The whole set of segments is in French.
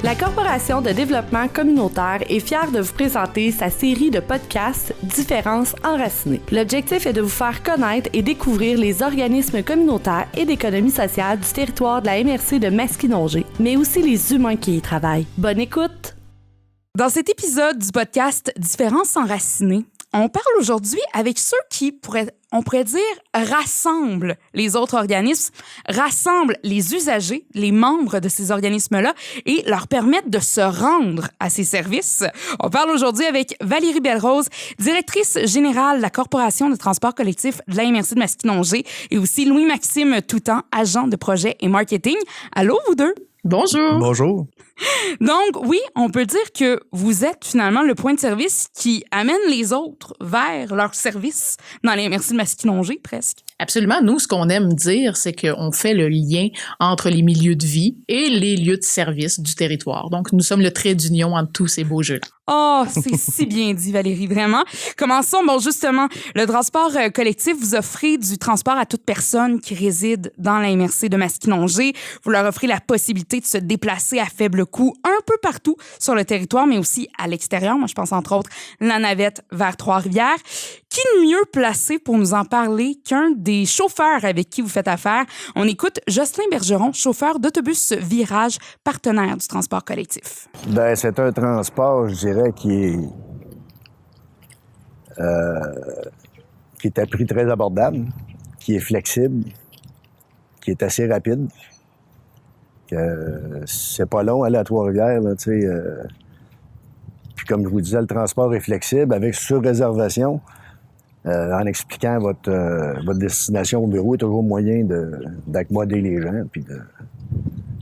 La Corporation de développement communautaire est fière de vous présenter sa série de podcasts Différences enracinées. L'objectif est de vous faire connaître et découvrir les organismes communautaires et d'économie sociale du territoire de la MRC de Masquinongé, mais aussi les humains qui y travaillent. Bonne écoute! Dans cet épisode du podcast Différences enracinées, on parle aujourd'hui avec ceux qui, on pourrait dire, rassemblent les autres organismes, rassemblent les usagers, les membres de ces organismes-là et leur permettent de se rendre à ces services. On parle aujourd'hui avec Valérie Belle-Rose, directrice générale de la Corporation de transport collectif de la MRC de Masquinongé et aussi Louis-Maxime Toutan, agent de projet et marketing. Allô, vous deux? Bonjour. Bonjour. Donc, oui, on peut dire que vous êtes finalement le point de service qui amène les autres vers leur service dans les MRC de Masquinongé, presque. Absolument. Nous, ce qu'on aime dire, c'est qu'on fait le lien entre les milieux de vie et les lieux de service du territoire. Donc, nous sommes le trait d'union entre tous ces beaux jeux-là. Oh, c'est si bien dit, Valérie, vraiment. Commençons, justement, le transport collectif, vous offrez du transport à toute personne qui réside dans la MRC de Masquinongé. Vous leur offrez la possibilité de se déplacer à faible coût un peu partout sur le territoire, mais aussi à l'extérieur. Moi, je pense entre autres la navette vers Trois-Rivières. Qui de mieux placé pour nous en parler qu'un des chauffeurs avec qui vous faites affaire? On écoute Jocelyn Bergeron, chauffeur d'autobus Virage, partenaire du transport collectif. Ben, c'est un transport, je dirais, qui est à prix très abordable, qui est flexible, qui est assez rapide. C'est pas long aller à Trois-Rivières, là, tu sais. Puis comme je vous disais, le transport est flexible avec sur-réservation. En expliquant votre destination au bureau, il y a toujours moyen d'accommoder les gens. Puis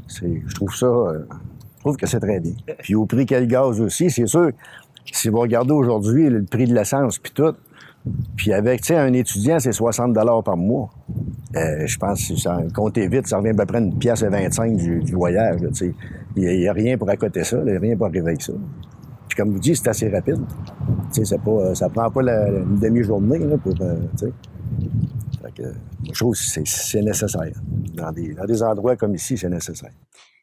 je trouve que c'est très bien. Puis au prix qu'est le gaz aussi, c'est sûr, si vous regardez aujourd'hui le prix de l'essence puis tout, puis avec, tu sais, un étudiant, c'est 60 $ par mois. Je pense que si ça comptez vite, ça revient à peu près 1,25 $ du voyage. Il n'y a rien pour accoter ça, il n'y a rien pour arriver avec ça. Puis comme vous dites, c'est assez rapide. Tu sais, ça prend pas une demi-journée là, pour... tu sais. Fait que, je trouve que c'est nécessaire. Dans des endroits comme ici, c'est nécessaire.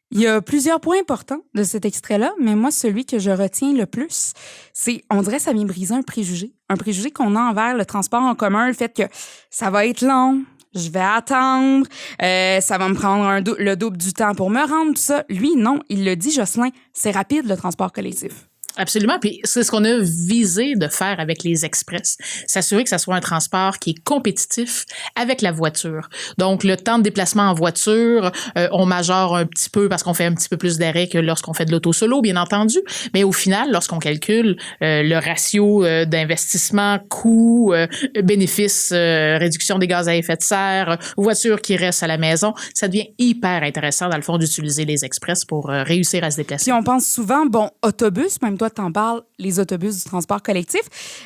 Il y a plusieurs points importants de cet extrait-là, mais moi, celui que je retiens le plus, c'est, on dirait, ça vient briser un préjugé. Un préjugé qu'on a envers le transport en commun, le fait que ça va être long, je vais attendre, ça va me prendre le double du temps pour me rendre, tout ça. Lui, non, il le dit, Jocelyn, c'est rapide, le transport collectif. Absolument. Puis c'est ce qu'on a visé de faire avec les express. S'assurer que ça soit un transport qui est compétitif avec la voiture. Donc, le temps de déplacement en voiture, on majore un petit peu parce qu'on fait un petit peu plus d'arrêt que lorsqu'on fait de l'auto-solo, bien entendu. Mais au final, lorsqu'on calcule le ratio d'investissement, coût, bénéfice, réduction des gaz à effet de serre, voiture qui reste à la maison, ça devient hyper intéressant, dans le fond, d'utiliser les express pour réussir à se déplacer. Puis on pense souvent, autobus, même toi, t'en parles, les autobus du transport collectif,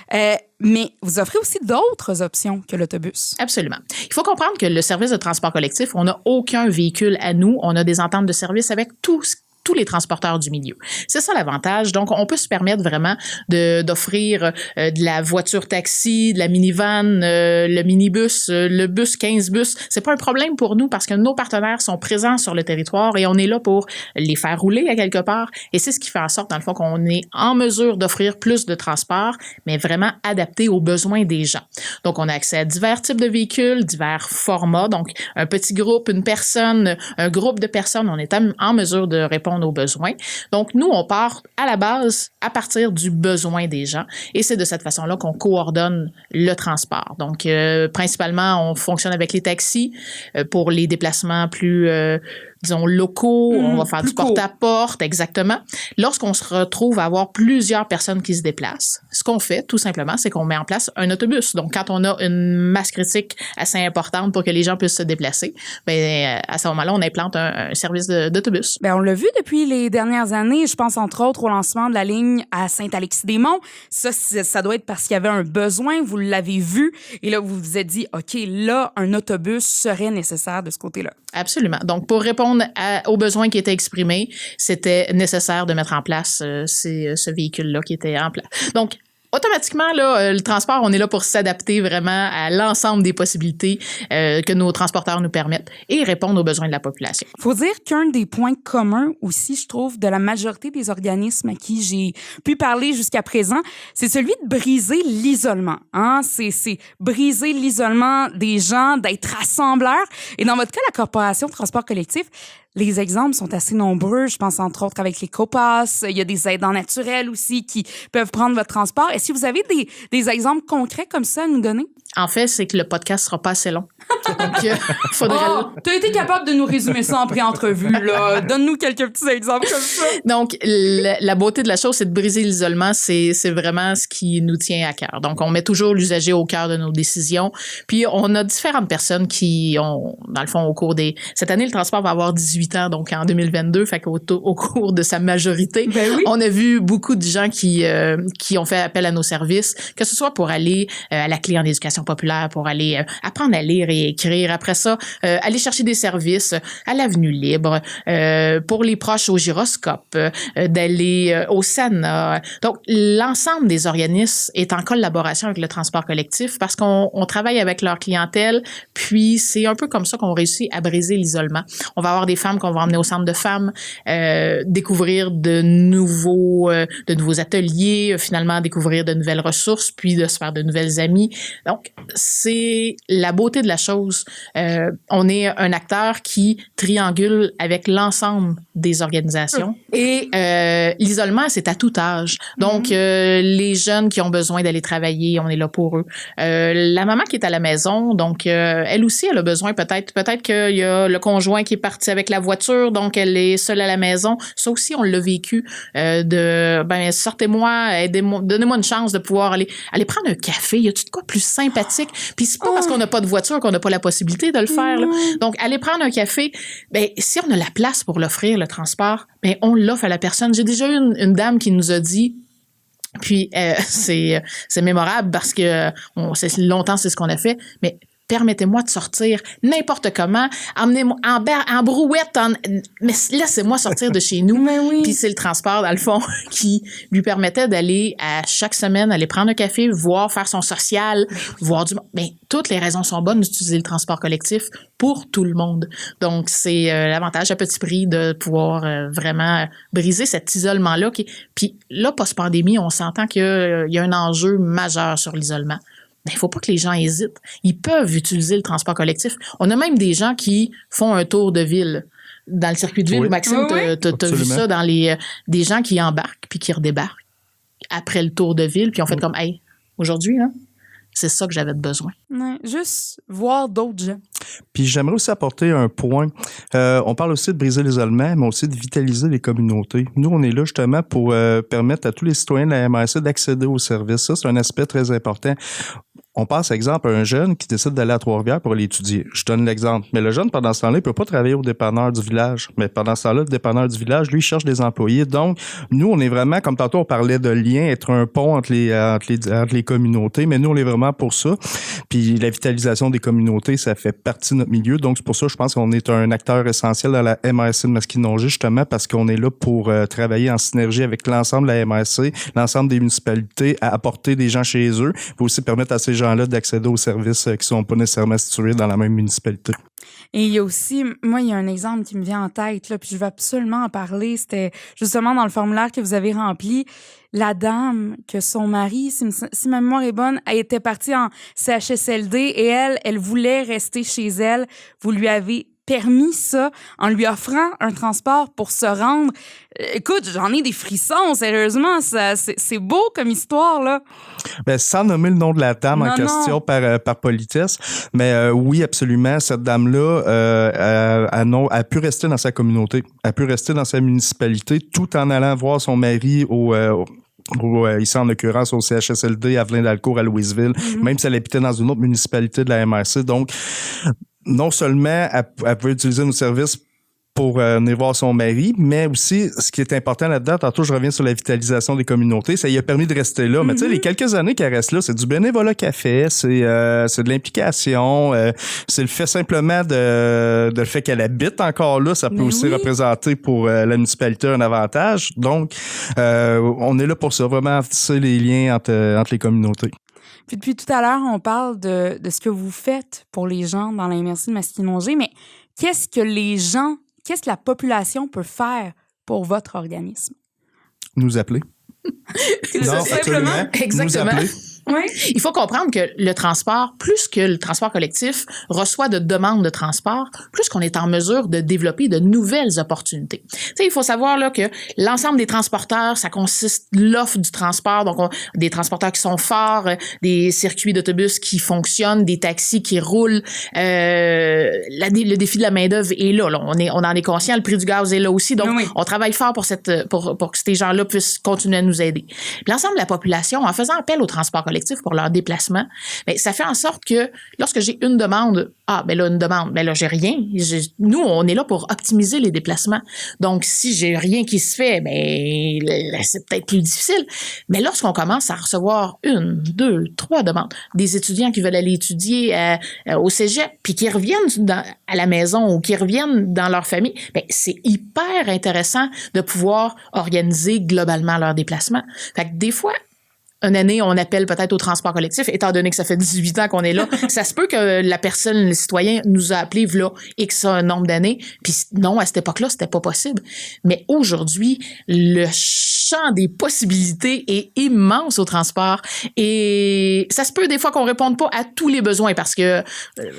mais vous offrez aussi d'autres options que l'autobus. Absolument. Il faut comprendre que le service de transport collectif, on n'a aucun véhicule à nous. On a des ententes de service avec tous les transporteurs du milieu. C'est ça l'avantage. Donc, on peut se permettre vraiment d'offrir de la voiture taxi, de la minivan, le minibus, le bus 15 bus. C'est pas un problème pour nous parce que nos partenaires sont présents sur le territoire et on est là pour les faire rouler à quelque part. Et c'est ce qui fait en sorte, dans le fond, qu'on est en mesure d'offrir plus de transport, mais vraiment adapté aux besoins des gens. Donc, on a accès à divers types de véhicules, divers formats. Donc, un petit groupe, une personne, un groupe de personnes, on est en mesure de répondre aux besoins. Donc, nous, on part à la base à partir du besoin des gens et c'est de cette façon-là qu'on coordonne le transport. Donc, principalement, on fonctionne avec les taxis pour les déplacements plus disons, locaux, on va faire du porte-à-porte, exactement. Lorsqu'on se retrouve à avoir plusieurs personnes qui se déplacent, ce qu'on fait, tout simplement, c'est qu'on met en place un autobus. Donc, quand on a une masse critique assez importante pour que les gens puissent se déplacer, bien, à ce moment-là, on implante un service d'autobus. Bien, on l'a vu depuis les dernières années. Je pense, entre autres, au lancement de la ligne à Saint-Alexis-des-Monts. Ça doit être parce qu'il y avait un besoin, vous l'avez vu, et là, vous vous êtes dit, OK, là, un autobus serait nécessaire de ce côté-là. Absolument. Donc, pour répondre aux besoins qui étaient exprimés, c'était nécessaire de mettre en place ce véhicule-là qui était en place. Donc, automatiquement, là, le transport, on est là pour s'adapter vraiment à l'ensemble des possibilités que nos transporteurs nous permettent et répondre aux besoins de la population. Faut dire qu'un des points communs aussi, je trouve, de la majorité des organismes à qui j'ai pu parler jusqu'à présent, c'est celui de briser l'isolement. Hein? C'est briser l'isolement des gens, d'être rassembleurs. Et dans votre cas, la Corporation de transport collectif, les exemples sont assez nombreux. Je pense entre autres avec les copas. Il y a des aidants naturels aussi qui peuvent prendre votre transport. Est-ce que vous avez des exemples concrets comme ça à nous donner? En fait, c'est que le podcast sera pas assez long. Donc, faudrait... Tu as été capable de nous résumer ça en pré-entrevue, là. Donne-nous quelques petits exemples comme ça. Donc, la beauté de la chose, c'est de briser l'isolement. C'est vraiment ce qui nous tient à cœur. Donc, on met toujours l'usager au cœur de nos décisions. Puis, on a différentes personnes qui ont, dans le fond, au cours des... Cette année, le transport va avoir 18 ans, donc en 2022. Fait qu'au cours de sa majorité, on a vu beaucoup de gens qui ont fait appel à nos services, que ce soit pour aller à la clé en éducation populaire, pour aller apprendre à lire et écrire. Après ça, aller chercher des services à l'Avenue Libre, pour les proches au gyroscope, d'aller au SANA. Donc, l'ensemble des organismes est en collaboration avec le transport collectif parce qu'on travaille avec leur clientèle, puis c'est un peu comme ça qu'on réussit à briser l'isolement. On va avoir des femmes qu'on va emmener au centre de femmes, découvrir de nouveaux ateliers, finalement découvrir de nouvelles ressources, puis de se faire de nouvelles amies. Donc, c'est la beauté de la chose. On est un acteur qui triangule avec l'ensemble des organisations. Et l'isolement, c'est à tout âge. Donc, les jeunes qui ont besoin d'aller travailler, on est là pour eux. La maman qui est à la maison, donc, elle aussi, elle a besoin peut-être qu'il y a le conjoint qui est parti avec la voiture, donc elle est seule à la maison. Ça aussi, on l'a vécu. Sortez-moi, aidez-moi, donnez-moi une chance de pouvoir aller prendre un café. Y a-tu de quoi plus sympathique? Puis c'est pas parce qu'on n'a pas de voiture qu'on n'a pas la possibilité de le faire. Là. Donc, aller prendre un café, si on a la place pour l'offrir, le transport, on l'offre à la personne. J'ai déjà eu une dame qui nous a dit, puis c'est mémorable parce que longtemps c'est ce qu'on a fait, mais permettez-moi de sortir n'importe comment, emmenez-moi en brouette, mais laissez-moi sortir de chez nous. Puis c'est le transport, dans le fond, qui lui permettait d'aller à chaque semaine, aller prendre un café, faire son social, voir du monde. Toutes les raisons sont bonnes d'utiliser le transport collectif pour tout le monde. Donc, c'est l'avantage à petit prix de pouvoir vraiment briser cet isolement-là. Puis là, post-pandémie, on s'entend qu'il y a un enjeu majeur sur l'isolement. Mais il faut pas que les gens hésitent. Ils peuvent utiliser le transport collectif. On a même des gens qui font un tour de ville. Dans le circuit de ville, Maxime, t'as vu ça dans des gens qui embarquent puis qui redébarquent après le tour de ville puis on fait comme, hey, aujourd'hui, hein, c'est ça que j'avais besoin. Ouais, juste voir d'autres gens. Puis j'aimerais aussi apporter un point. On parle aussi de briser l'isolement, mais aussi de vitaliser les communautés. Nous, on est là justement pour permettre à tous les citoyens de la MRC d'accéder aux services. Ça, c'est un aspect très important. On passe, exemple, à un jeune qui décide d'aller à Trois-Rivières pour aller étudier. Je donne l'exemple. Mais le jeune, pendant ce temps-là, il peut pas travailler au dépanneur du village. Mais pendant ce temps-là, le dépanneur du village, lui, il cherche des employés. Donc, nous, on est vraiment, comme tantôt, on parlait de lien, être un pont entre les communautés. Mais nous, on est vraiment pour ça. Puis la vitalisation des communautés, ça fait partie de notre milieu. Donc, c'est pour ça, je pense qu'on est un acteur essentiel dans la MRC de Masquinongé, justement, parce qu'on est là pour travailler en synergie avec l'ensemble de la MRC, l'ensemble des municipalités, à apporter des gens chez eux, pour aussi permettre à ces gens-là d'accéder aux services qui ne sont pas nécessairement situés dans la même municipalité. Et il y a aussi, moi, il y a un exemple qui me vient en tête, là, puis je veux absolument en parler. C'était justement dans le formulaire que vous avez rempli. La dame, que son mari, si ma mémoire est bonne, elle était partie en CHSLD et elle voulait rester chez elle. Vous lui avez permis ça en lui offrant un transport pour se rendre. Écoute, j'en ai des frissons, sérieusement. C'est beau comme histoire, là. Sans nommer le nom de la dame en question par politesse, mais oui, absolument, cette dame-là a pu rester dans sa communauté, a pu rester dans sa municipalité tout en allant voir son mari ici en l'occurrence au CHSLD, à Avelin-d'Alcourt, à Louisville, même si elle habitait dans une autre municipalité de la MRC. Donc, non seulement elle peut utiliser nos services pour venir voir son mari, mais aussi, ce qui est important là-dedans, tantôt je reviens sur la vitalisation des communautés, ça lui a permis de rester là. Mais tu sais, les quelques années qu'elle reste là, c'est du bénévolat qu'elle fait, c'est de l'implication, c'est le fait simplement de le fait qu'elle habite encore là, ça peut aussi représenter pour la municipalité un avantage. Donc, on est là pour ça, vraiment tisser les liens entre les communautés. Puis depuis tout à l'heure, on parle de ce que vous faites pour les gens dans la MRC de Masquinongé, mais qu'est-ce que la population peut faire pour votre organisme? Nous appeler. Non, simplement. Exactement. Nous appeler. Oui. Il faut comprendre que le transport, plus que le transport collectif reçoit de demandes de transport, plus qu'on est en mesure de développer de nouvelles opportunités. Tu sais, il faut savoir là que l'ensemble des transporteurs, ça consiste l'offre du transport, donc des transporteurs qui sont forts, des circuits d'autobus qui fonctionnent, des taxis qui roulent. Le défi de la main-d'œuvre est là. On en est conscient. Le prix du gaz est là aussi. Donc, on travaille fort pour que ces gens-là puissent continuer à nous aider. Puis l'ensemble de la population, en faisant appel au transport collectif pour leur déplacement, bien, ça fait en sorte que lorsque j'ai une demande, j'ai rien. Nous, on est là pour optimiser les déplacements. Donc, si j'ai rien qui se fait, bien, c'est peut-être plus difficile. Mais lorsqu'on commence à recevoir 1, 2, 3 demandes, des étudiants qui veulent aller étudier au cégep, puis qui reviennent à la maison ou qui reviennent dans leur famille, bien, c'est hyper intéressant de pouvoir organiser globalement leur déplacement. Fait que des fois, une année, on appelle peut-être au transport collectif, étant donné que ça fait 18 ans qu'on est là. Ça se peut que la personne, le citoyen, nous a appelé v'là X un nombre d'années. Puis non, à cette époque-là, c'était pas possible. Mais aujourd'hui, le champ des possibilités est immense au transport. Et ça se peut des fois qu'on réponde pas à tous les besoins parce que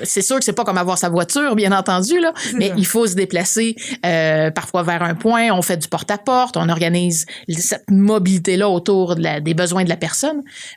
c'est sûr que c'est pas comme avoir sa voiture, bien entendu, là. Mais il faut se déplacer parfois vers un point. On fait du porte-à-porte. On organise cette mobilité-là autour des besoins de la personne.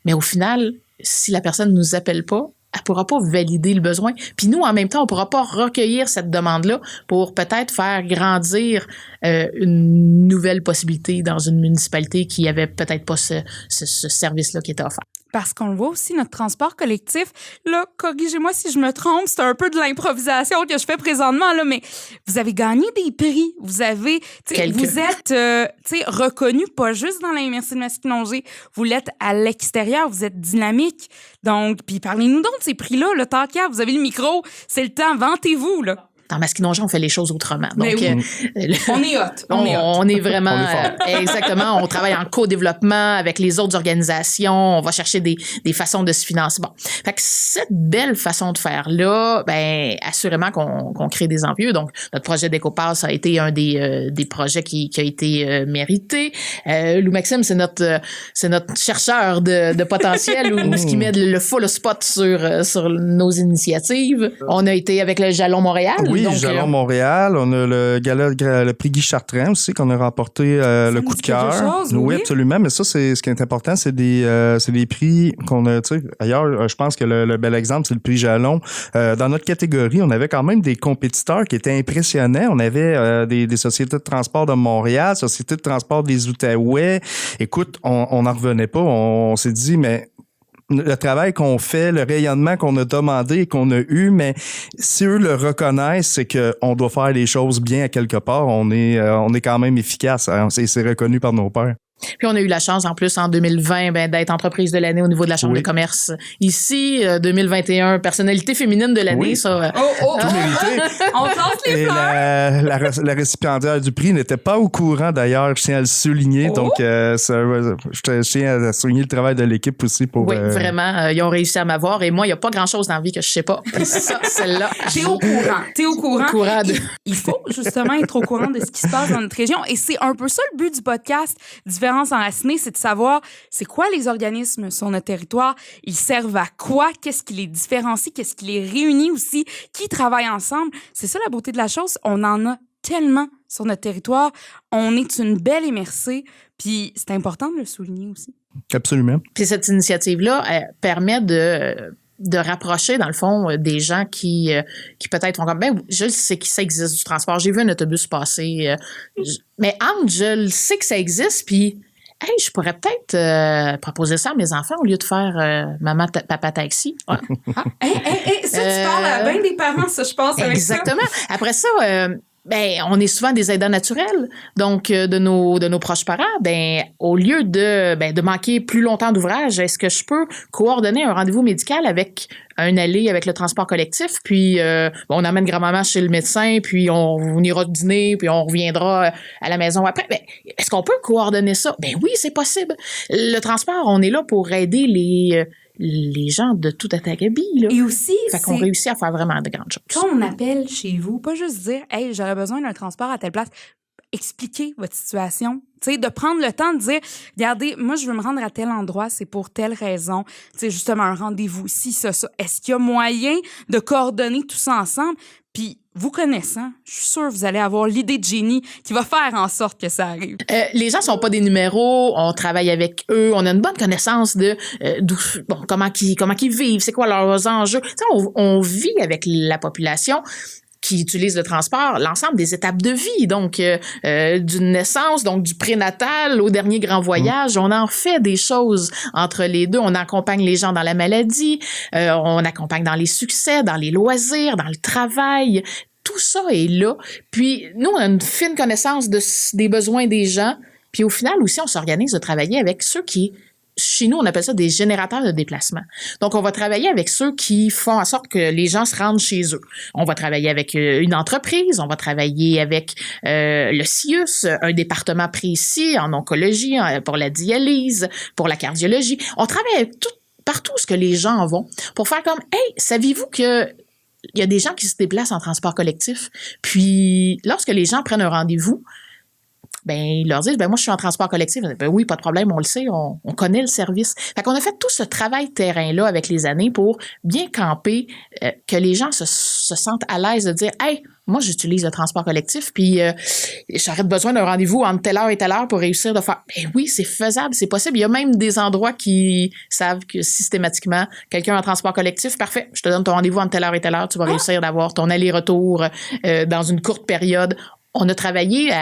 Mais au final, si la personne ne nous appelle pas, elle ne pourra pas valider le besoin. Puis nous, en même temps, on ne pourra pas recueillir cette demande-là pour peut-être faire grandir une nouvelle possibilité dans une municipalité qui n'avait peut-être pas ce service-là qui était offert. Parce qu'on le voit aussi, notre transport collectif, là, corrigez-moi si je me trompe, c'est un peu de l'improvisation que je fais présentement, là, mais vous avez gagné des prix. Vous avez, vous êtes, reconnu pas juste dans la MRC de Masquinongé, vous l'êtes à l'extérieur, vous êtes dynamique. Donc, puis parlez-nous donc de ces prix-là, le tant qu'à, vous avez le micro, c'est le temps, vantez-vous, là. Dans Masquinongé, on fait les choses autrement. Donc, on est hot. On est vraiment... exactement. On travaille en co-développement avec les autres organisations. On va chercher des façons de se financer. Bon. Fait que cette belle façon de faire-là, ben assurément qu'on crée des envieux. Donc, notre projet d'EcoPass a été un des projets qui a été mérité. Lou Maxime, c'est notre chercheur de potentiel ou ce qui met le full spot sur nos initiatives. On a été avec le Jalon Montréal. Oui, Jalon Montréal. On a le prix Guy Chartrand aussi, qu'on a remporté le coup de cœur. Oui, absolument. Mais ça, c'est ce qui est important, c'est des prix qu'on a, tu sais, ailleurs, je pense que le bel exemple, c'est le prix Jalon. Dans notre catégorie, on avait quand même des compétiteurs qui étaient impressionnants. On avait des sociétés de transport de Montréal, sociétés de transport des Outaouais. Écoute, on n'en revenait pas. On s'est dit, mais le travail qu'on fait, le rayonnement qu'on a demandé et qu'on a eu, mais si eux le reconnaissent, c'est qu'on doit faire les choses bien à quelque part. On est quand même efficace. Hein? C'est reconnu par nos pairs. Puis on a eu la chance en plus en 2020 d'être entreprise de l'année au niveau de la Chambre de commerce. Ici, 2021, personnalité féminine de l'année, ça. Tout mérité. On lance les fleurs. La récipiendaire du prix n'était pas au courant d'ailleurs, je tiens à le souligner. Donc, je tiens à souligner le travail de l'équipe aussi pour. Oui, vraiment, ils ont réussi à m'avoir et moi, il n'y a pas grand-chose dans la vie que je sais pas. Et ça, celle-là. T'es au courant. Il faut justement être au courant de ce qui se passe dans notre région et c'est un peu ça le but du podcast Différence enracinée, c'est de savoir c'est quoi les organismes sur notre territoire, ils servent à quoi, qu'est-ce qui les différencie, qu'est-ce qui les réunit aussi, qui travaillent ensemble. C'est ça la beauté de la chose, on en a tellement sur notre territoire, on est une belle MRC, puis c'est important de le souligner aussi. Absolument. Puis cette initiative-là, elle permet de rapprocher, dans le fond, des gens qui peut-être font comme, ben, je sais que ça existe du transport. J'ai vu un autobus passer. Mais je le sais que ça existe, puis, hey, je pourrais peut-être proposer ça à mes enfants au lieu de faire maman, papa, taxi. Ouais. Ça, tu parles à bien des parents, ça, je pense. Exactement. Avec ça. Après ça, ben, on est souvent des aidants naturels, donc de nos proches parents. Ben, au lieu de manquer plus longtemps d'ouvrage, est-ce que je peux coordonner un rendez-vous médical avec un aller avec le transport collectif, puis on amène grand-maman chez le médecin, puis on ira dîner, puis on reviendra à la maison après. Ben, est-ce qu'on peut coordonner ça? Ben oui, c'est possible. Le transport, on est là pour aider les gens de tout Atagabi, là. Et aussi, fait qu'on réussit à faire vraiment de grandes choses. Quand on appelle chez vous, pas juste dire « Hey, j'aurais besoin d'un transport à telle place », expliquer votre situation. Tu sais, de prendre le temps de dire « Regardez, moi, je veux me rendre à tel endroit, c'est pour telle raison. » Tu sais, justement, un rendez-vous, si, ça. Est-ce qu'il y a moyen de coordonner tout ça ensemble? Puis, vous connaissant, je suis sûre que vous allez avoir l'idée de génie qui va faire en sorte que ça arrive. Les gens sont pas des numéros, on travaille avec eux, on a une bonne connaissance de comment qu'ils vivent, c'est quoi leurs enjeux. Tu sais, on vit avec la population qui utilise le transport, l'ensemble des étapes de vie, donc d'une naissance, donc du prénatal au dernier grand voyage, on en fait des choses entre les deux, on accompagne les gens dans la maladie, on accompagne dans les succès, dans les loisirs, dans le travail, tout ça est là. Puis nous, on a une fine connaissance des besoins des gens, puis au final aussi, on s'organise de travailler avec ceux qui... Chez nous, on appelle ça des générateurs de déplacement. Donc, on va travailler avec ceux qui font en sorte que les gens se rendent chez eux. On va travailler avec une entreprise, on va travailler avec le CIUS, un département précis en oncologie, pour la dialyse, pour la cardiologie. On travaille avec partout ce que les gens vont pour faire comme « Hey, saviez-vous que il y a des gens qui se déplacent en transport collectif? » Puis, lorsque les gens prennent un rendez-vous, ben ils leur disent, ben moi, je suis en transport collectif. Ben oui, pas de problème, on le sait, on connaît le service. Fait qu'on a fait tout ce travail terrain-là avec les années pour bien camper, que les gens se sentent à l'aise de dire, hey, moi, j'utilise le transport collectif, puis j'aurais besoin d'un rendez-vous entre telle heure et telle heure pour réussir de faire. Ben oui, c'est faisable, c'est possible. Il y a même des endroits qui savent que systématiquement, quelqu'un en transport collectif, parfait, je te donne ton rendez-vous entre telle heure et telle heure, tu vas réussir d'avoir ton aller-retour dans une courte période. On a travaillé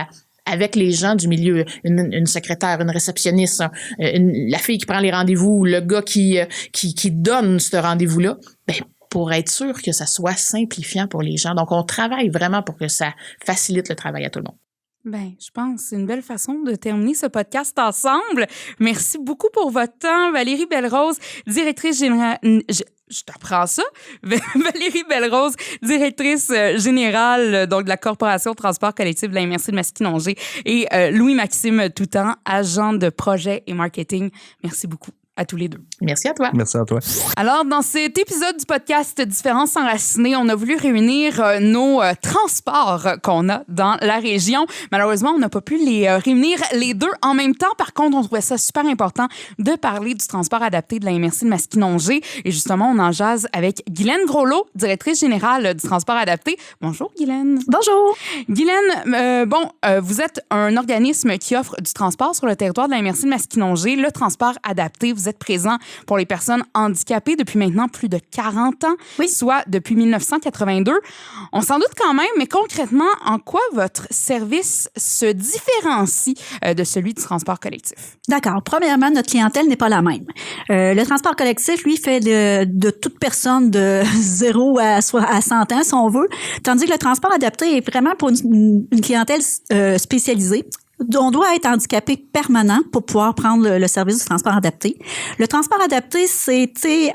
avec les gens du milieu, une secrétaire, une réceptionniste, la fille qui prend les rendez-vous, le gars qui donne ce rendez-vous-là, ben, pour être sûr que ça soit simplifiant pour les gens. Donc, on travaille vraiment pour que ça facilite le travail à tout le monde. Ben, je pense que c'est une belle façon de terminer ce podcast ensemble. Merci beaucoup pour votre temps. Valérie Belle-Rose, directrice générale... Je t'apprends ça. Valérie Belle-Rose, directrice générale donc de la Corporation Transport collectif de la MRC de Masquinongé, et Louis-Maxime Toutan, agent de projet et marketing. Merci beaucoup à tous les deux. Merci à toi. Merci à toi. Alors, dans cet épisode du podcast Différences enracinées, on a voulu réunir nos transports qu'on a dans la région. Malheureusement, on n'a pas pu les réunir les deux en même temps. Par contre, on trouvait ça super important de parler du transport adapté de la MRC de Masquinongé. Et justement, on en jase avec Guylaine Groslot, directrice générale du transport adapté. Bonjour, Guylaine. Bonjour. Guylaine, vous êtes un organisme qui offre du transport sur le territoire de la MRC de Masquinongé, le transport adapté. Vous êtes présent pour les personnes handicapées depuis maintenant plus de 40 ans, oui, soit depuis 1982. On s'en doute quand même, mais concrètement, en quoi votre service se différencie de celui du transport collectif? D'accord. Premièrement, notre clientèle n'est pas la même. Le transport collectif, lui, fait de toute personne de 0 à 100 ans, si on veut, tandis que le transport adapté est vraiment pour une clientèle spécialisée. On doit être handicapé permanent pour pouvoir prendre le service du transport adapté. Le transport adapté, c'était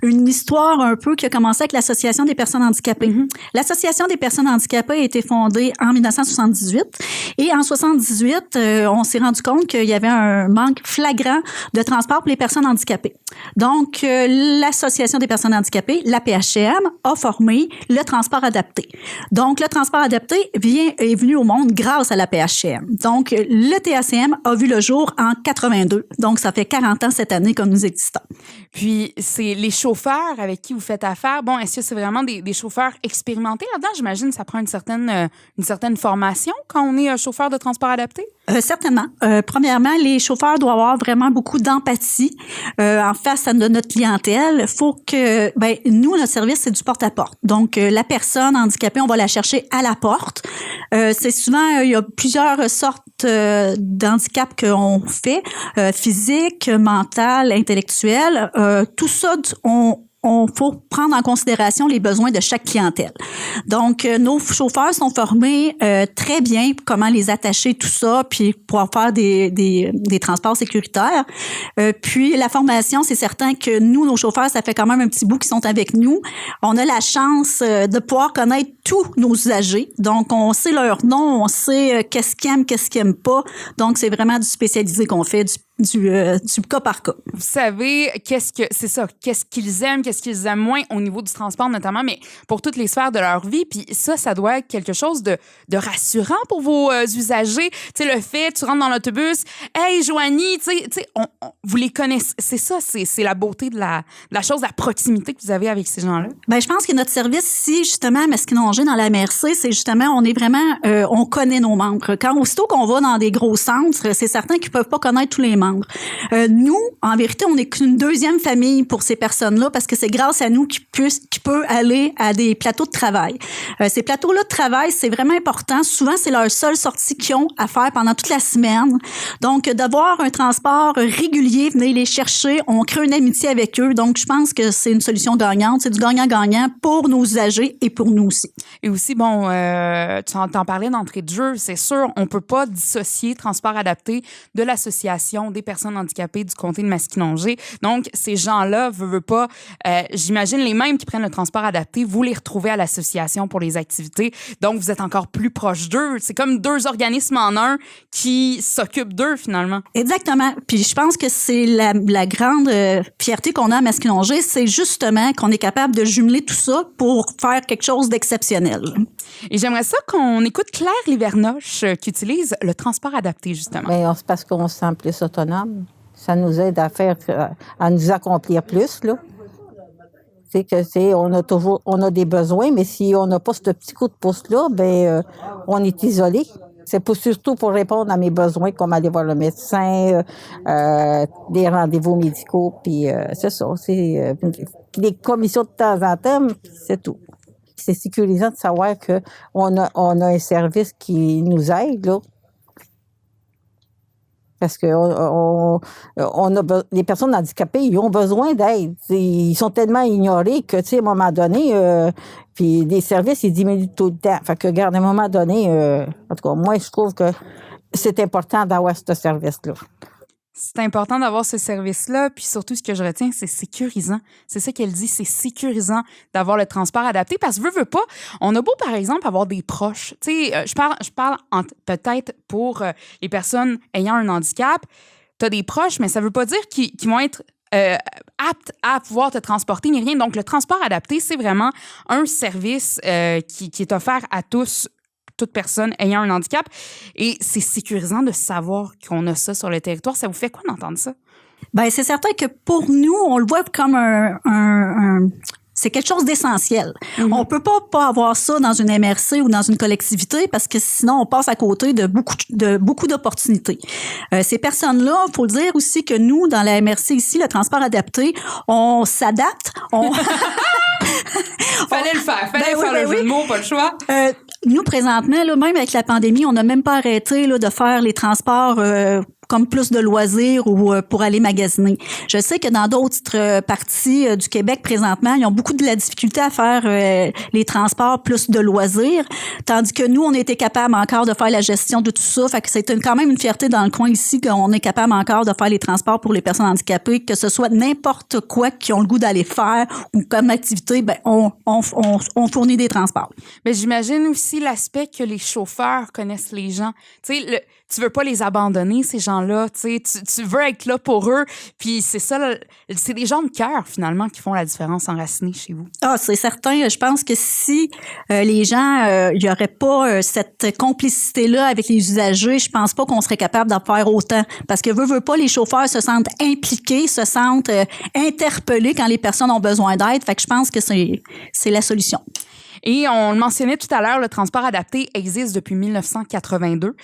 une histoire un peu qui a commencé avec l'Association des personnes handicapées. Mm-hmm. L'Association des personnes handicapées a été fondée en 1978 et en 78, on s'est rendu compte qu'il y avait un manque flagrant de transport pour les personnes handicapées. Donc, l'Association des personnes handicapées, l'APHM, a formé le transport adapté. Donc, le transport adapté est venu au monde grâce à l'APHM. Donc, le TACM a vu le jour en 82. Donc, ça fait 40 ans cette année que nous existons. Puis, c'est les chauffeurs avec qui vous faites affaire. Bon, est-ce que c'est vraiment des chauffeurs expérimentés là-dedans? J'imagine que ça prend une certaine formation quand on est chauffeur de transport adapté? Certainement. Premièrement, les chauffeurs doivent avoir vraiment beaucoup d'empathie en face de notre clientèle. Faut que, nous, notre service, c'est du porte-à-porte. Donc, la personne handicapée, on va la chercher à la porte. C'est souvent, il y a plusieurs sortes d'handicap qu'on fait, physique, mental, intellectuel. Tout ça, on faut prendre en considération les besoins de chaque clientèle. Donc, nos chauffeurs sont formés très bien pour comment les attacher, tout ça, puis pouvoir faire des transports sécuritaires. Puis, la formation, c'est certain que nous, nos chauffeurs, ça fait quand même un petit bout qu'ils sont avec nous. On a la chance de pouvoir connaître tous nos usagers. Donc, on sait leur nom, on sait qu'est-ce qu'ils aiment, qu'est-ce qu'ils n'aiment pas. Donc, c'est vraiment du spécialisé qu'on fait, du cas par cas. Vous savez qu'est-ce qu'ils aiment, qu'est-ce qu'ils aiment moins au niveau du transport notamment, mais pour toutes les sphères de leur vie. Puis ça doit être quelque chose de rassurant pour vos usagers. Tu sais, le fait, tu rentres dans l'autobus, hey Joanie, tu sais, vous les connaissez. C'est ça, c'est la beauté de la chose, la proximité que vous avez avec ces gens-là. Ben, je pense que notre service ici, justement, à Masquinongé, dans la MRC, c'est justement, on est vraiment, on connaît nos membres. Aussitôt qu'on va dans des gros centres, c'est certain qu'ils peuvent pas connaître tous les membres. Nous, en vérité, on n'est qu'une deuxième famille pour ces personnes-là parce que c'est grâce à nous qu'ils peuvent aller à des plateaux de travail. Ces plateaux-là de travail, c'est vraiment important. Souvent, c'est leur seule sortie qu'ils ont à faire pendant toute la semaine. Donc, d'avoir un transport régulier, venir les chercher, on crée une amitié avec eux. Donc, je pense que c'est une solution gagnante. C'est du gagnant-gagnant pour nos usagers et pour nous aussi. Et aussi, bon, tu en parlais d'entrée de jeu, c'est sûr, on peut pas dissocier Transport adapté de l'association des personnes handicapées du comté de Masquinongé. Donc, ces gens-là, veulent pas, j'imagine les mêmes qui prennent le transport adapté, vous les retrouvez à l'association pour les activités. Donc, vous êtes encore plus proche d'eux. C'est comme deux organismes en un qui s'occupent d'eux, finalement. Exactement. Puis, je pense que c'est la grande fierté qu'on a à Masquinongé, c'est justement qu'on est capable de jumeler tout ça pour faire quelque chose d'exceptionnel. Et j'aimerais ça qu'on écoute Claire Livernoche qui utilise le transport adapté, justement. Bien, c'est parce qu'on se sent plus autonome. Ça nous aide à nous accomplir plus, là. On a des besoins, mais si on n'a pas ce petit coup de pouce-là, on est isolé. C'est surtout pour répondre à mes besoins, comme aller voir le médecin, des rendez-vous médicaux, puis c'est ça. C'est des commissions de temps en temps, c'est tout. C'est sécurisant de savoir qu'on a un service qui nous aide, là. Parce que les personnes handicapées, ils ont besoin d'aide. Ils sont tellement ignorés que, tu sais, à un moment donné, puis les services, ils diminuent tout le temps. Fait que, regarde, à un moment donné, en tout cas, moi, je trouve que c'est important d'avoir ce service-là. C'est important d'avoir ce service-là, puis surtout, ce que je retiens, c'est sécurisant. C'est ça qu'elle dit, c'est sécurisant d'avoir le transport adapté, parce que veut pas, on a beau, par exemple, avoir des proches. Tu sais, je parle peut-être pour les personnes ayant un handicap, tu as des proches, mais ça veut pas dire qu'ils vont être aptes à pouvoir te transporter ni rien. Donc, le transport adapté, c'est vraiment un service qui est offert à toute personne ayant un handicap. Et c'est sécurisant de savoir qu'on a ça sur le territoire. Ça vous fait quoi d'entendre ça? Ben, c'est certain que pour nous, on le voit comme c'est quelque chose d'essentiel. Mm-hmm. On peut pas avoir ça dans une MRC ou dans une collectivité parce que sinon on passe à côté de beaucoup d'opportunités. Ces personnes-là, faut le dire aussi que nous, dans la MRC ici, le transport adapté, on s'adapte. Fallait le faire le jeu de mots, pas le choix. Nous, présentement, là, même avec la pandémie, on n'a même pas arrêté là, de faire les transports comme plus de loisirs ou pour aller magasiner. Je sais que dans d'autres parties du Québec, présentement, ils ont beaucoup de la difficulté à faire les transports plus de loisirs, tandis que nous, on a été capable encore de faire la gestion de tout ça. Fait que c'est quand même une fierté dans le coin ici qu'on est capable encore de faire les transports pour les personnes handicapées, que ce soit n'importe quoi qu'ils ont le goût d'aller faire ou comme activité, ben on fournit des transports. Mais j'imagine aussi l'aspect que les chauffeurs connaissent les gens. Tu sais, tu veux pas les abandonner, ces gens-là, tu sais, tu veux être là pour eux, puis c'est ça, là, c'est des gens de cœur, finalement, qui font la différence enracinée chez vous. Ah, c'est certain. Je pense que si les gens, il y aurait pas cette complicité-là avec les usagers, je pense pas qu'on serait capable d'en faire autant. Parce que veut pas, les chauffeurs se sentent impliqués, se sentent interpellés quand les personnes ont besoin d'aide. Fait que je pense que c'est la solution. Et on le mentionnait tout à l'heure, le transport adapté existe depuis 1982.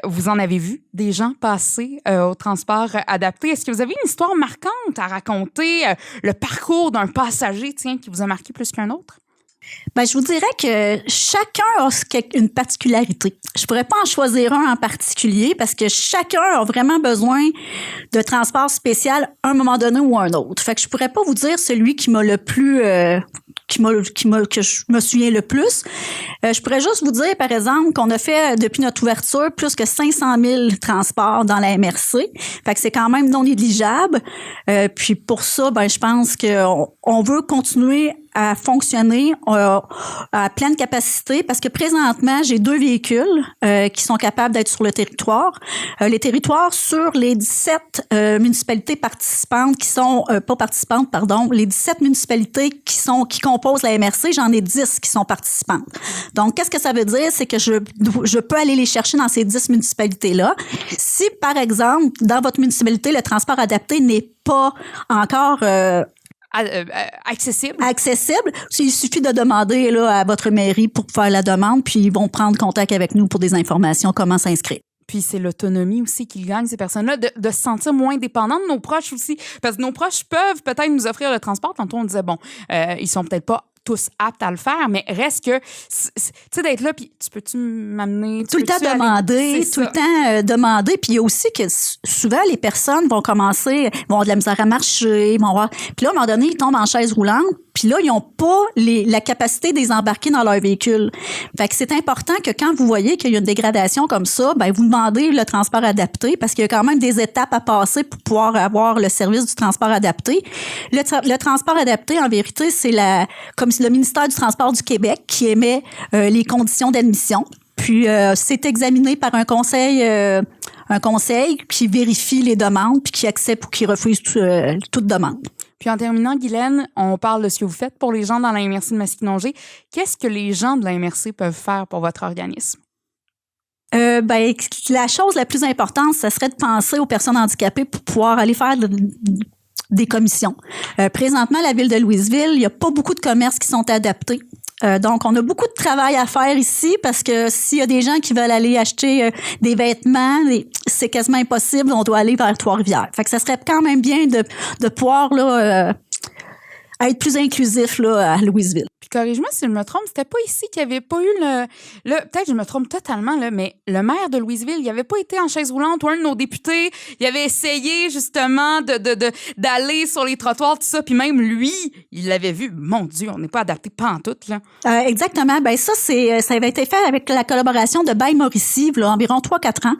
Vous en avez vu des gens passer au transport adapté. Est-ce que vous avez une histoire marquante à raconter, le parcours d'un passager, qui vous a marqué plus qu'un autre? Ben, je vous dirais que chacun a une particularité. Je pourrais pas en choisir un en particulier parce que chacun a vraiment besoin de transport spécial à un moment donné ou à un autre. Fait que je pourrais pas vous dire celui qui m'a le plus que je me souviens le plus. Je pourrais juste vous dire, par exemple, qu'on a fait, depuis notre ouverture, plus que 500 000 transports dans la MRC. Fait que c'est quand même non négligeable. Puis pour ça, ben, je pense qu'on veut continuer à fonctionner à pleine capacité parce que présentement, j'ai 2 véhicules qui sont capables d'être sur le territoire. Les territoires sur les 17 municipalités participantes qui sont pas participantes, pardon, les 17 municipalités qui composent la MRC, j'en ai 10 qui sont participantes. Donc, qu'est-ce que ça veut dire? C'est que je peux aller les chercher dans ces 10 municipalités-là. Si, par exemple, dans votre municipalité, le transport adapté n'est pas encore accessible. Il suffit de demander là, à votre mairie pour faire la demande, puis ils vont prendre contact avec nous pour des informations, comment s'inscrire. Puis c'est l'autonomie aussi qu'ils gagnent, ces personnes-là, de se sentir moins dépendants de nos proches aussi. Parce que nos proches peuvent peut-être nous offrir le transport. Tantôt, on disait, bon, ils sont peut-être pas tous aptes à le faire, mais reste que, tu sais, d'être là, puis tu peux-tu m'amener? Tout le temps demander, demander. Puis il y a aussi que souvent, les personnes vont commencer, vont avoir de la misère à marcher, vont avoir... Puis là, à un moment donné, ils tombent en chaise roulante, puis là, ils n'ont pas la capacité de les embarquer dans leur véhicule. Fait que c'est important que quand vous voyez qu'il y a une dégradation comme ça, ben vous demandez le transport adapté parce qu'il y a quand même des étapes à passer pour pouvoir avoir le service du transport adapté. Le transport adapté, en vérité, c'est comme le ministère du Transport du Québec qui émet les conditions d'admission. Puis c'est examiné par un conseil qui vérifie les demandes puis qui accepte ou qui refuse toute demande. Puis en terminant, Guylaine, on parle de ce que vous faites pour les gens dans la MRC de Masquinongé. Qu'est-ce que les gens de la MRC peuvent faire pour votre organisme? Ben, la chose la plus importante, ce serait de penser aux personnes handicapées pour pouvoir aller faire des commissions. Présentement, à la ville de Louisville, il n'y a pas beaucoup de commerces qui sont adaptés. Donc, on a beaucoup de travail à faire ici parce que s'il y a des gens qui veulent aller acheter des vêtements, c'est quasiment impossible. On doit aller vers Trois-Rivières. Fait que ça serait quand même bien de pouvoir là, être plus inclusif là, à Louisville. Puis corrige-moi si je me trompe, c'était pas ici qu'il n'y avait pas eu peut-être que je me trompe totalement, là, mais le maire de Louisville, il n'avait pas été en chaise roulante ou un de nos députés, il avait essayé justement d'aller sur les trottoirs, tout ça, puis même lui, il l'avait vu. Mon Dieu, on n'est pas adapté pantoute, là. Exactement. Ben ça avait été fait avec la collaboration de Bail Mauricie, il y a environ 3-4 ans.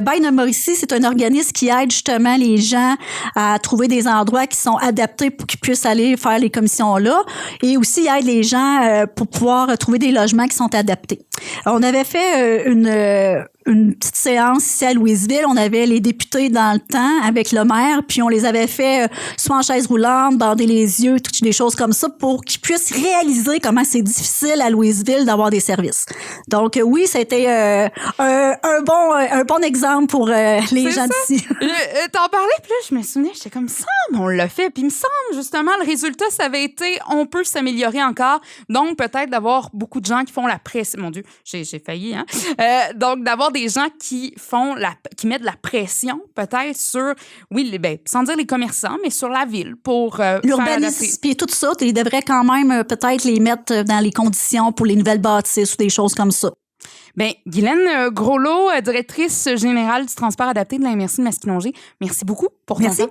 Bail Mauricie, c'est un organisme qui aide justement les gens à trouver des endroits qui sont adaptés pour qu'ils puissent aller faire les commissions-là et aussi il aide les gens pour pouvoir trouver des logements qui sont adaptés. On avait fait une petite séance ici à Louisville. On avait les députés dans le temps avec le maire, puis on les avait fait soit en chaise roulante, bander les yeux, toutes des choses comme ça pour qu'ils puissent réaliser comment c'est difficile à Louisville d'avoir des services. Donc oui, c'était un bon exemple pour les gens d'ici. T'en parlais, puis là, je me souvenais, j'étais comme ça, on l'a fait. Puis il me semble, justement, le résultat, ça avait été, on peut s'améliorer encore. Donc, peut-être d'avoir beaucoup de gens qui font la pression. Mon Dieu, j'ai failli, hein? Donc, d'avoir des gens qui mettent de la pression, peut-être, sur, oui, sans dire les commerçants, mais sur la ville pour l'urbanisme, puis tout ça, ils devraient quand même peut-être les mettre dans les conditions pour les nouvelles bâtisses ou des choses comme ça. Bien, Guylaine Groslot, directrice générale du transport adapté de la MRC de Masquinongé, merci beaucoup pour ton temps.